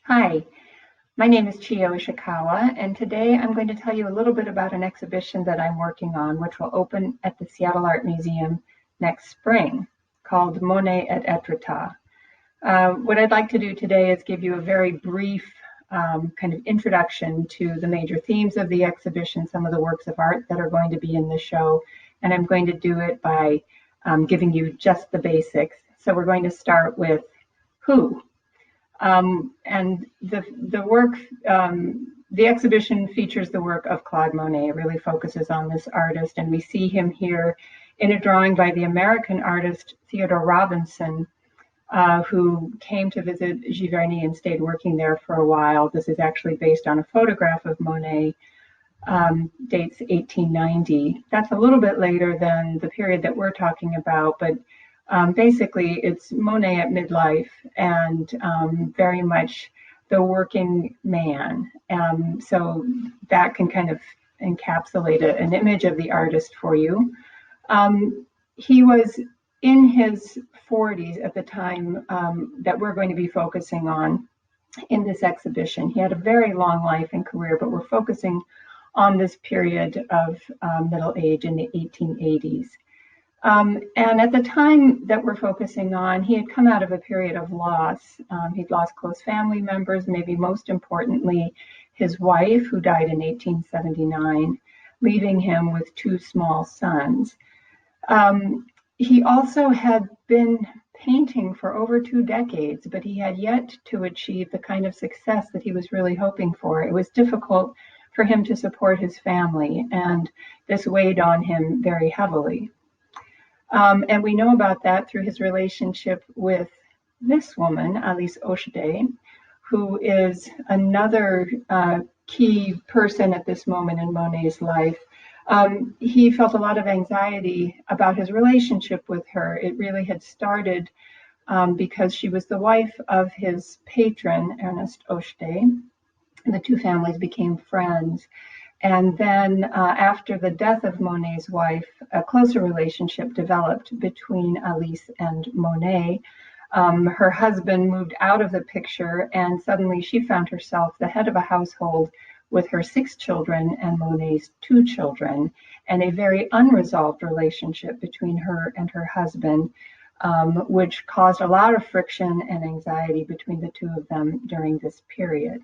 Hi, my name is Chiyo Ishikawa, and today I'm going to tell you a little bit about an exhibition that I'm working on, which will open at the Seattle Art Museum next spring, called Monet at Étretat. What I'd like to do today is give you a very brief kind of introduction to the major themes of the exhibition, some of the works of art that are going to be in the show, and I'm going to do it by giving you just the basics. So we're going to start with who. And the work, the exhibition features the work of Claude Monet. It really focuses on this artist, and we see him here in a drawing by the American artist Theodore Robinson, who came to visit Giverny and stayed working there for a while. This is actually based on a photograph of Monet, dates 1890. That's a little bit later than the period that we're talking about, but basically, it's Monet at midlife and very much the working man. So that can kind of encapsulate an image of the artist for you. He was in his 40s at the time that we're going to be focusing on in this exhibition. He had a very long life and career, but we're focusing on this period of middle age in the 1880s. And at the time that we're focusing on, he had come out of a period of loss. He'd lost close family members, maybe most importantly, his wife, who died in 1879, leaving him with two small sons. He also had been painting for over 2 decades, but he had yet to achieve the kind of success that he was really hoping for. It was difficult for him to support his family, and this weighed on him very heavily. And we know about that through his relationship with this woman, Alice Ochede, who is another key person at this moment in Monet's life. He felt a lot of anxiety about his relationship with her. It really had started because she was the wife of his patron, Ernest Ochede. The two families became friends. And then after the death of Monet's wife, a closer relationship developed between Alice and Monet. Her husband moved out of the picture, and suddenly she found herself the head of a household with her 6 children and Monet's 2 children, and a very unresolved relationship between her and her husband, which caused a lot of friction and anxiety between the two of them during this period.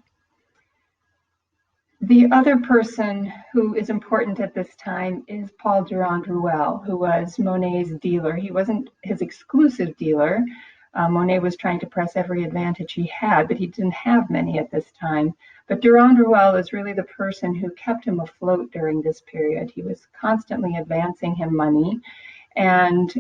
The other person who is important at this time is Paul Durand-Ruel, who was Monet's dealer. He wasn't his exclusive dealer. Monet was trying to press every advantage he had, but he didn't have many at this time. But Durand-Ruel is really the person who kept him afloat during this period. He was constantly advancing him money, and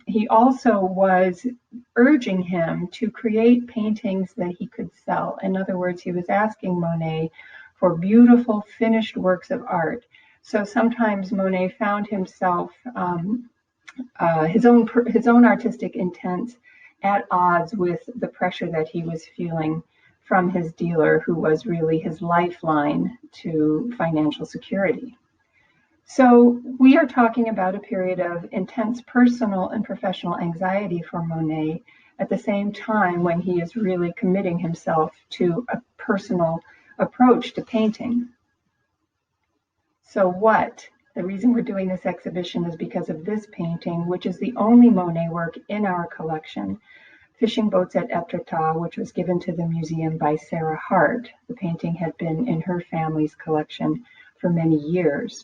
he also was urging him to create paintings that he could sell. In other words, he was asking Monet for beautiful finished works of art. So sometimes Monet found himself his own artistic intent at odds with the pressure that he was feeling from his dealer, who was really his lifeline to financial security. So we are talking about a period of intense personal and professional anxiety for Monet at the same time when he is really committing himself to a personal approach to painting. So what? The reason we're doing this exhibition is because of this painting, which is the only Monet work in our collection, Fishing Boats at Étretat, which was given to the museum by Sarah Hart. The painting had been in her family's collection for many years.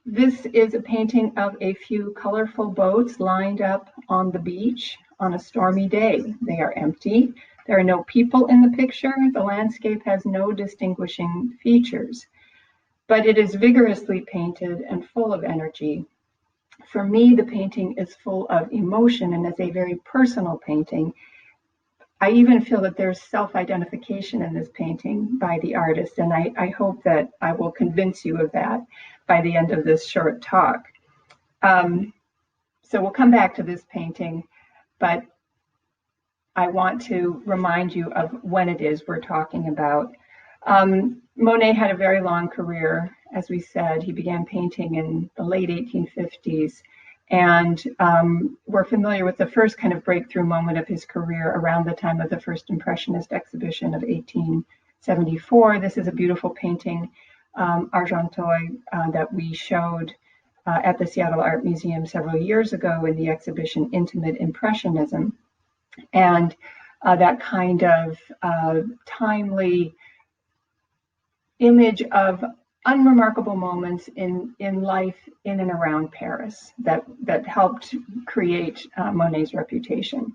This is a painting of a few colorful boats lined up on the beach on a stormy day. They are empty. There are no people in the picture. The landscape has no distinguishing features, but it is vigorously painted and full of energy. For me, the painting is full of emotion and is a very personal painting. I even feel that there's self-identification in this painting by the artist, and I hope that I will convince you of that by the end of this short talk. So we'll come back to this painting, but I want to remind you of when it is we're talking about. Monet had a very long career. As we said, he began painting in the late 1850s, And we're familiar with the first kind of breakthrough moment of his career around the time of the first Impressionist exhibition of 1874. This is a beautiful painting, Argenteuil, that we showed at the Seattle Art Museum several years ago in the exhibition Intimate Impressionism. And that kind of timely image of unremarkable moments in life in and around Paris that helped create Monet's reputation.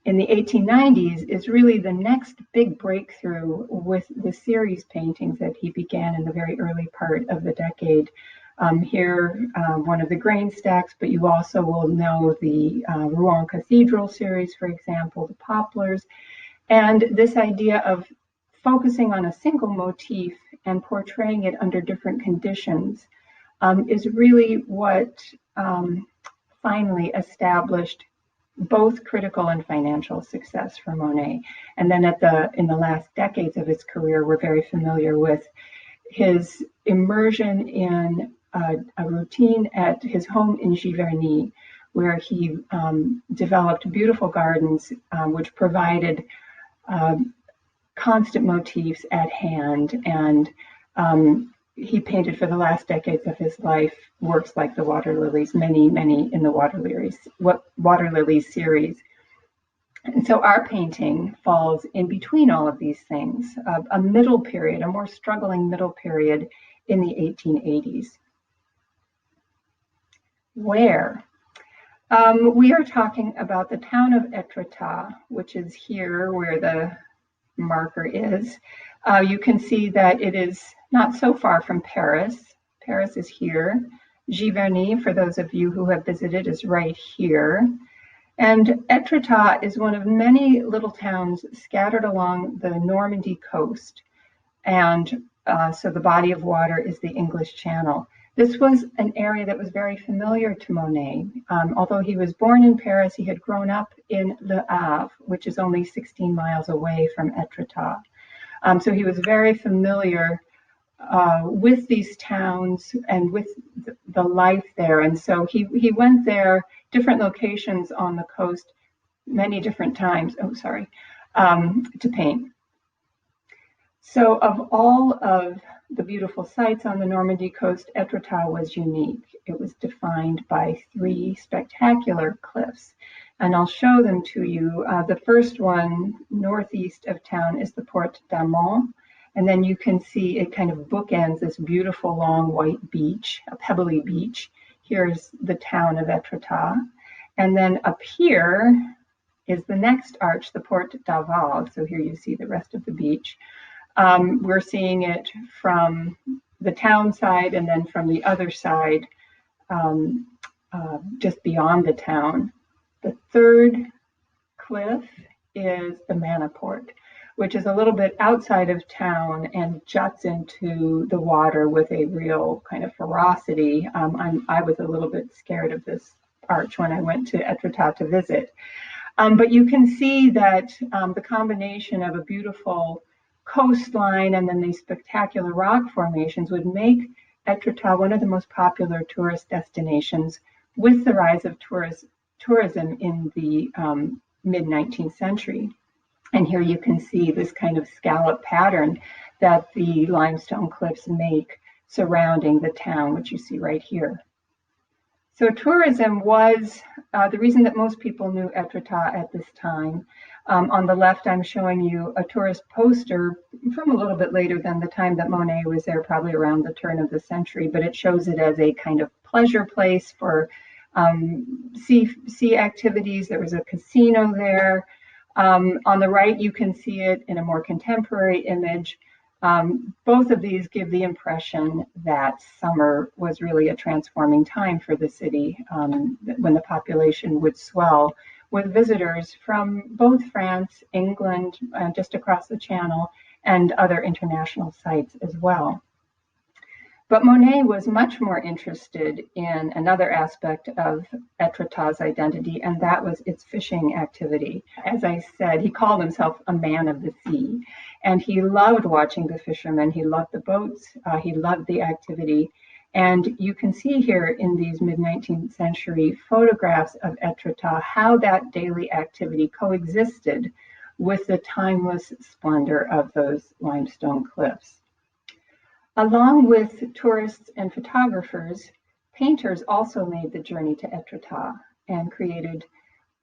In the 1890s is really the next big breakthrough with the series paintings that he began in the very early part of the decade. Here, one of the grain stacks, but you also will know the Rouen Cathedral series, for example, the poplars, and this idea of focusing on a single motif and portraying it under different conditions is really what finally established both critical and financial success for Monet. And then in the last decades of his career, we're very familiar with his immersion in a routine at his home in Giverny, where he developed beautiful gardens which provided constant motifs at hand, and he painted for the last decades of his life works like the water lilies, many in the water lilies series. And so our painting falls in between all of these things, a middle period, a more struggling middle period in the 1880s. Where? We are talking about the town of Étretat, which is here where the marker is. You can see that it is not so far from Paris. Paris is here. Giverny, for those of you who have visited, is right here. And Étretat is one of many little towns scattered along the Normandy coast. And so the body of water is the English Channel. This was an area that was very familiar to Monet. Although he was born in Paris, he had grown up in Le Havre, which is only 16 miles away from Étretat. So he was very familiar with these towns and with the life there. And so he went there, different locations on the coast, many different times, to paint. So of all of the beautiful sites on the Normandy coast, Étretat was unique. It was defined by 3 spectacular cliffs, and I'll show them to you. The first one, northeast of town, is the Porte d'Amont, and then you can see it kind of bookends this beautiful long white beach, a pebbly beach. Here's the town of Étretat, and then up here is the next arch, the Porte d'Aval. So here you see the rest of the beach. We're seeing it from the town side and then from the other side, just beyond the town. The third cliff is the Manaport, which is a little bit outside of town and juts into the water with a real kind of ferocity. I was a little bit scared of this arch when I went to Étretat to visit. But you can see that the combination of a beautiful coastline and then these spectacular rock formations would make Étretat one of the most popular tourist destinations with the rise of tourism in the mid-19th century. And here you can see this kind of scallop pattern that the limestone cliffs make surrounding the town, which you see right here. So tourism was the reason that most people knew Étretat at this time. On the left, I'm showing you a tourist poster from a little bit later than the time that Monet was there, probably around the turn of the century, but it shows it as a kind of pleasure place for sea activities. There was a casino there. On the right, you can see it in a more contemporary image. Both of these give the impression that summer was really a transforming time for the city, when the population would swell with visitors from both France, England, just across the channel, and other international sites as well. But Monet was much more interested in another aspect of Étretat's identity, and that was its fishing activity. As I said, he called himself a man of the sea, and he loved watching the fishermen. He loved the boats. He loved the activity. And you can see here in these mid-19th century photographs of Étretat how that daily activity coexisted with the timeless splendor of those limestone cliffs. Along with tourists and photographers, painters also made the journey to Étretat and created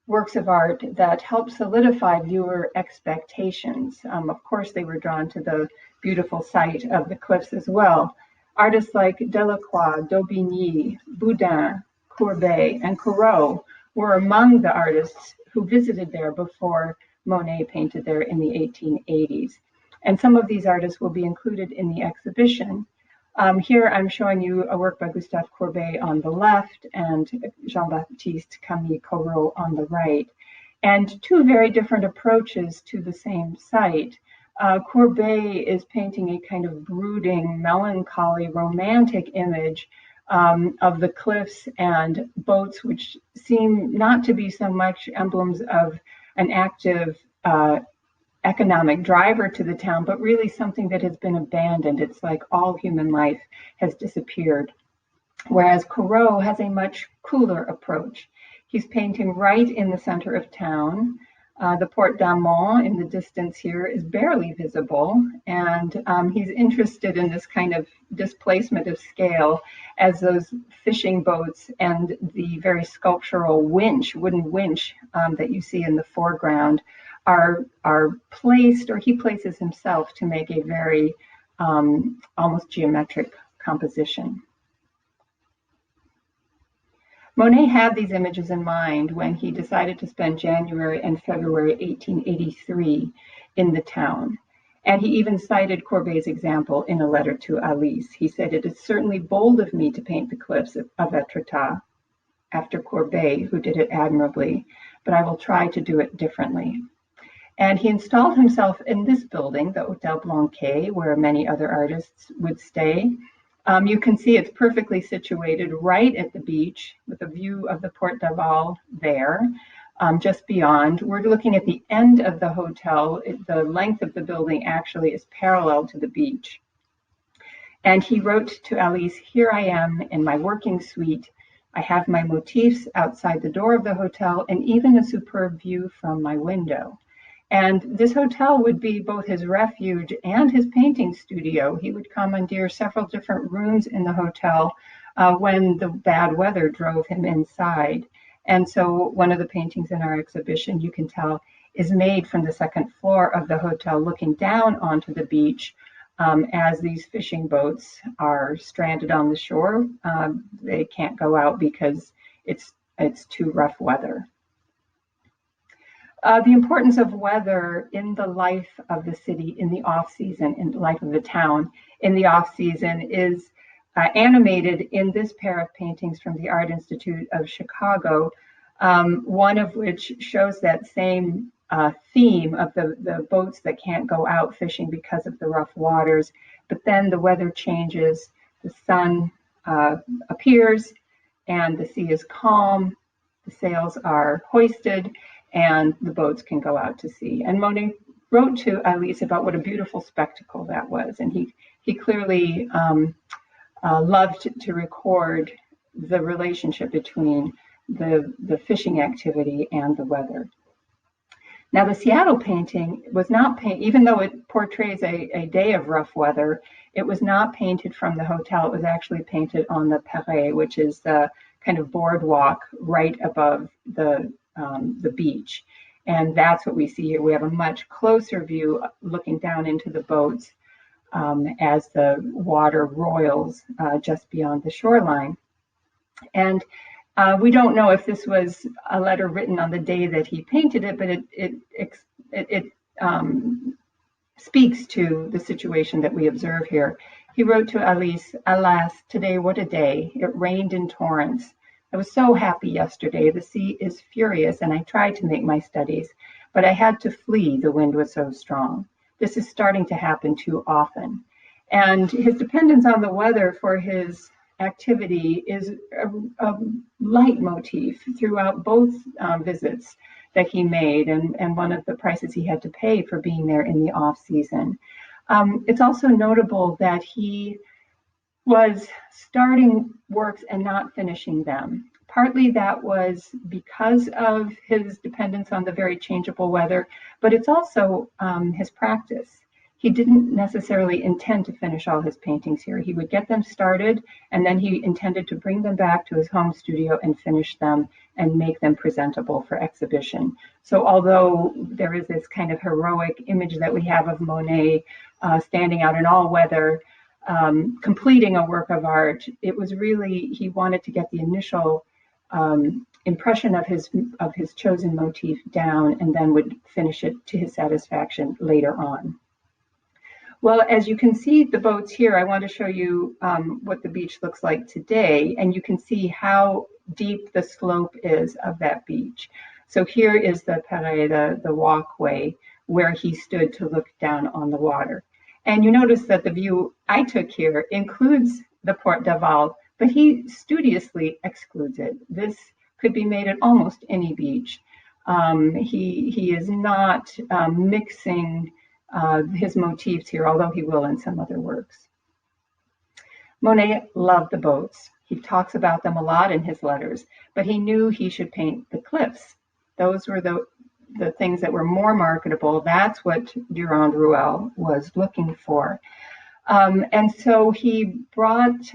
works of art that helped solidify viewer expectations. Of course, they were drawn to the beautiful sight of the cliffs as well. Artists like Delacroix, Daubigny, Boudin, Courbet, and Corot were among the artists who visited there before Monet painted there in the 1880s. And some of these artists will be included in the exhibition. Here I'm showing you a work by Gustave Courbet on the left and Jean-Baptiste Camille Corot on the right, and two very different approaches to the same site. Courbet is painting a kind of brooding, melancholy, romantic image of the cliffs and boats, which seem not to be so much emblems of an active economic driver to the town, but really something that has been abandoned. It's like all human life has disappeared. Whereas Corot has a much cooler approach. He's painting right in the center of town. The Porte d'Amont in the distance here is barely visible, and he's interested in this kind of displacement of scale as those fishing boats and the very sculptural winch, wooden winch that you see in the foreground are placed, or he places himself to make a very almost geometric composition. Monet had these images in mind when he decided to spend January and February 1883 in the town. And he even cited Courbet's example in a letter to Alice. He said, "It is certainly bold of me to paint the cliffs of Étretat after Courbet, who did it admirably, but I will try to do it differently." And he installed himself in this building, the Hôtel Blanquet, where many other artists would stay. You can see it's perfectly situated right at the beach with a view of the Porte d'Aval there, just beyond. We're looking at the end of the hotel. The length of the building actually is parallel to the beach. And he wrote to Alice, "Here I am in my working suite. I have my motifs outside the door of the hotel and even a superb view from my window." And this hotel would be both his refuge and his painting studio. He would commandeer several different rooms in the hotel when the bad weather drove him inside. And so one of the paintings in our exhibition, you can tell, is made from the second floor of the hotel, looking down onto the beach as these fishing boats are stranded on the shore. They can't go out because it's too rough weather. The importance of weather in the life of the city in the off-season, in the life of the town in the off-season, is animated in this pair of paintings from the Art Institute of Chicago, one of which shows that same theme of the boats that can't go out fishing because of the rough waters, but then the weather changes, the sun appears, and the sea is calm, the sails are hoisted, and the boats can go out to sea. And Monet wrote to Alice about what a beautiful spectacle that was. And he clearly loved to record the relationship between the fishing activity and the weather. Now, the Seattle painting was not painted, even though it portrays a day of rough weather, it was not painted from the hotel. It was actually painted on the Perret, which is the kind of boardwalk right above the beach. And that's what we see here. We have a much closer view looking down into the boats as the water roils just beyond the shoreline. And we don't know if this was a letter written on the day that he painted it, but it speaks to the situation that we observe here. He wrote to Alice, "Alas, today what a day. It rained in torrents. I was so happy yesterday. The sea is furious, and I tried to make my studies, but I had to flee. The wind was so strong. This is starting to happen too often." And his dependence on the weather for his activity is a leitmotif throughout both visits that he made, and one of the prices he had to pay for being there in the off season. It's also notable that he was starting works and not finishing them. Partly that was because of his dependence on the very changeable weather, but it's also his practice. He didn't necessarily intend to finish all his paintings here. He would get them started, and then he intended to bring them back to his home studio and finish them and make them presentable for exhibition. So although there is this kind of heroic image that we have of Monet standing out in all weather, completing a work of art, it was really, he wanted to get the initial impression of his chosen motif down, and then would finish it to his satisfaction later on. Well, as you can see the boats here, I want to show you what the beach looks like today, and you can see how deep the slope is of that beach. So here is the parede, the walkway, where he stood to look down on the water. And you notice that the view I took here includes the Port d'Aval, but he studiously excludes it. This could be made at almost any beach. He is not mixing his motifs here, although he will in some other works. Monet loved the boats. He talks about them a lot in his letters, but he knew he should paint the cliffs. Those were the things that were more marketable. That's what Durand-Ruel was looking for. And so he brought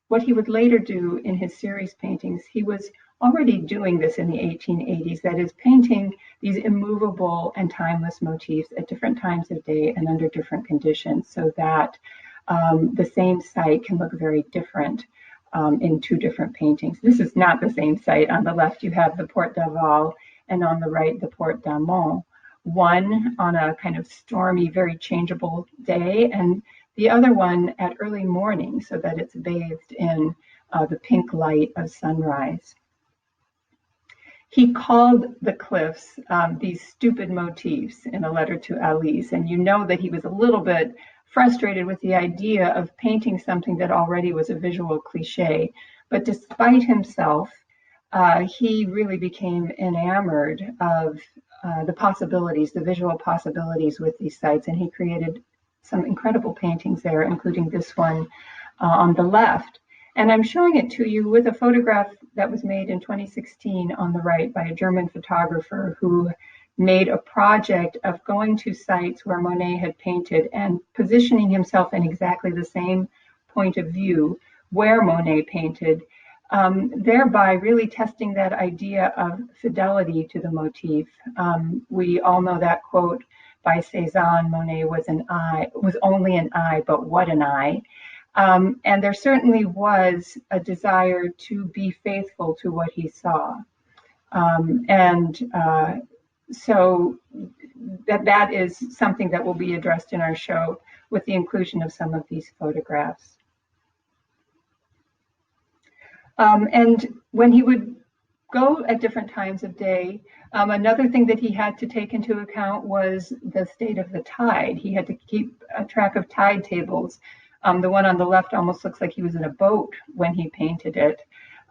what he would later do in his series paintings. He was already doing this in the 1880s, that is, painting these immovable and timeless motifs at different times of day and under different conditions, so that the same site can look very different in two different paintings. This is not the same site. On the left, you have the Port d'Aval, and on the right, the Port d'Amont, one on a kind of stormy, very changeable day, and the other one at early morning, so that it's bathed in the pink light of sunrise. He called the cliffs these stupid motifs in a letter to Alice, and you know that he was a little bit frustrated with the idea of painting something that already was a visual cliche. But despite himself, he really became enamored of the possibilities, the visual possibilities with these sites, and he created some incredible paintings there, including this one on the left. And I'm showing it to you with a photograph that was made in 2016 on the right by a German photographer who made a project of going to sites where Monet had painted and positioning himself in exactly the same point of view where Monet painted, thereby really testing that idea of fidelity to the motif. We all know that quote by Cézanne, Monet was only an eye, but what an eye. And there certainly was a desire to be faithful to what he saw. So that is something that will be addressed in our show with the inclusion of some of these photographs. And when he would go at different times of day, another thing that he had to take into account was the state of the tide. He had to keep a track of tide tables. The one on the left almost looks like he was in a boat when he painted it.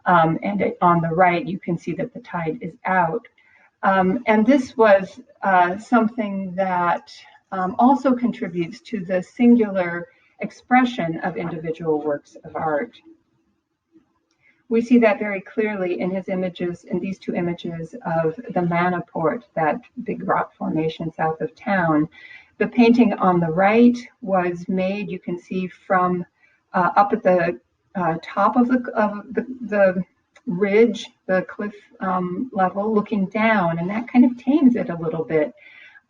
And on the right, you can see that the tide is out. And this was something that also contributes to the singular expression of individual works of art. We see that very clearly in his images, in these two images of the Manaport, that big rock formation south of town. The painting on the right was made, you can see, from up at the top of the ridge, the cliff level, looking down, and that kind of tames it a little bit.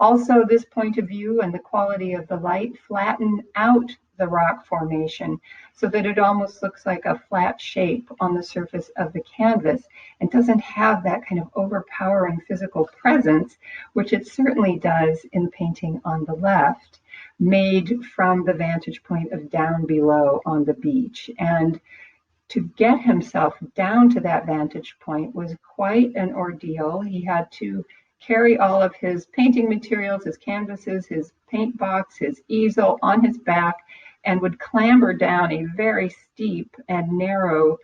Also, this point of view and the quality of the light flatten out the rock formation so that it almost looks like a flat shape on the surface of the canvas and doesn't have that kind of overpowering physical presence, which it certainly does in the painting on the left, made from the vantage point of down below on the beach. And to get himself down to that vantage point was quite an ordeal. He had to carry all of his painting materials, his canvases, his paint box, his easel on his back, and would clamber down a very steep and narrow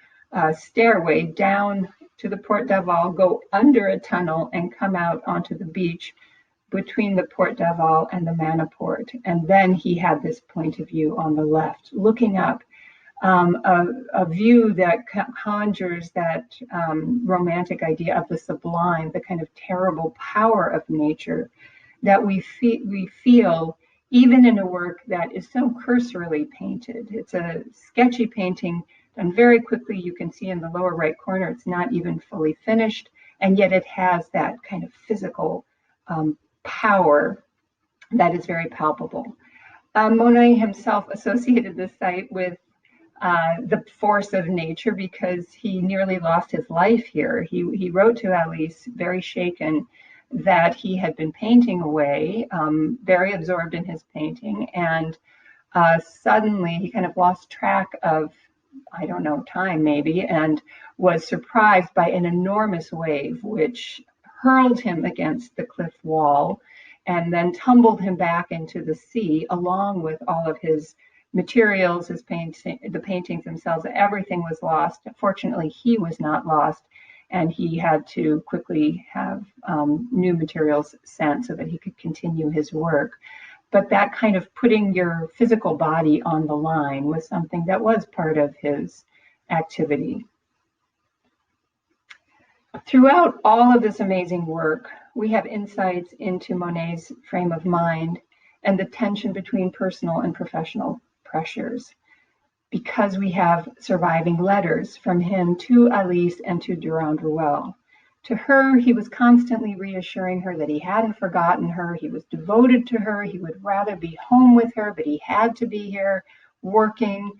stairway down to the Port d'Aval, go under a tunnel, and come out onto the beach between the Port d'Aval and the Manaport. And then he had this point of view on the left, looking up a view that conjures that romantic idea of the sublime, the kind of terrible power of nature that we feel even in a work that is so cursorily painted. It's a sketchy painting done very quickly. You can see in the lower right corner, it's not even fully finished, and yet it has that kind of physical power that is very palpable. Monet himself associated this site with the force of nature because he nearly lost his life here. He wrote to Alice, very shaken, that he had been painting away, very absorbed in his painting, and suddenly he kind of lost track of, I don't know, time maybe, and was surprised by an enormous wave which hurled him against the cliff wall and then tumbled him back into the sea along with all of his materials, his the paintings themselves. Everything was lost. Fortunately, he was not lost, and he had to quickly have new materials sent so that he could continue his work. But that kind of putting your physical body on the line was something that was part of his activity. Throughout all of this amazing work, we have insights into Monet's frame of mind and the tension between personal and professional pressures, because we have surviving letters from him to Alice and to Durand-Ruel. To her, he was constantly reassuring her that he hadn't forgotten her, he was devoted to her, he would rather be home with her, but he had to be here working.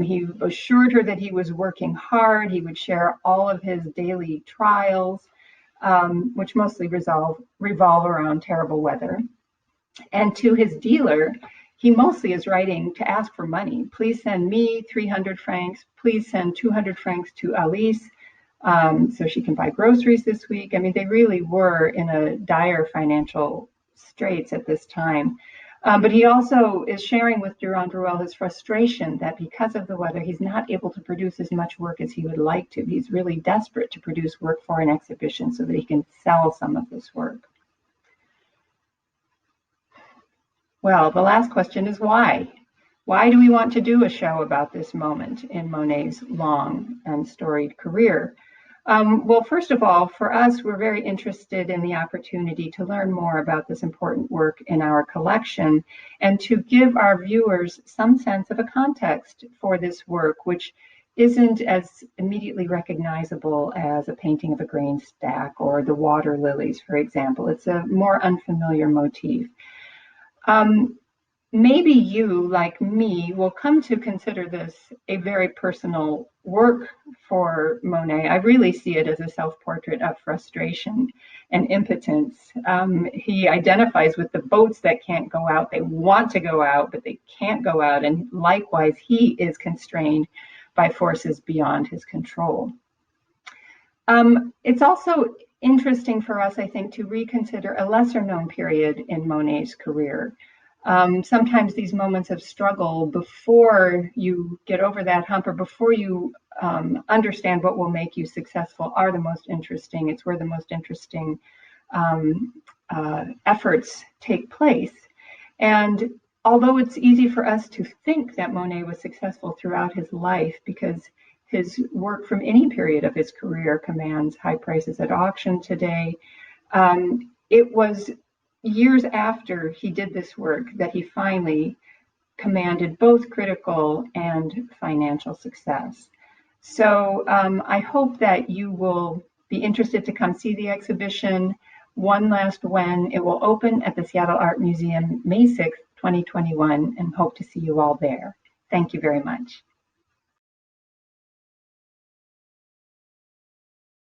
He assured her that he was working hard, he would share all of his daily trials, which mostly revolve around terrible weather. And to his dealer, he mostly is writing to ask for money. Please send me 300 francs. Please send 200 francs to Alice so she can buy groceries this week. I mean, they really were in a dire financial straits at this time. But he also is sharing with Durand-Ruel his frustration that because of the weather, he's not able to produce as much work as he would like to. He's really desperate to produce work for an exhibition so that he can sell some of this work. Well, the last question is why? Why do we want to do a show about this moment in Monet's long and storied career? Well, first of all, for us, we're very interested in the opportunity to learn more about this important work in our collection and to give our viewers some sense of a context for this work, which isn't as immediately recognizable as a painting of a grain stack or the water lilies, for example. It's a more unfamiliar motif. Maybe you, like me, will come to consider this a very personal work for Monet. I really see it as a self-portrait of frustration and impotence. He identifies with the boats that can't go out. They want to go out, but they can't go out. And likewise, he is constrained by forces beyond his control. It's also interesting for us, I think, to reconsider a lesser-known period in Monet's career. Sometimes these moments of struggle before you get over that hump or before you understand what will make you successful are the most interesting. It's where the most interesting efforts take place. And although it's easy for us to think that Monet was successful throughout his life because his work from any period of his career commands high prices at auction today, it was years after he did this work that he finally commanded both critical and financial success. So I hope that you will be interested to come see the exhibition. One last when. It will open at the Seattle Art Museum May 6th, 2021, and hope to see you all there. Thank you very much.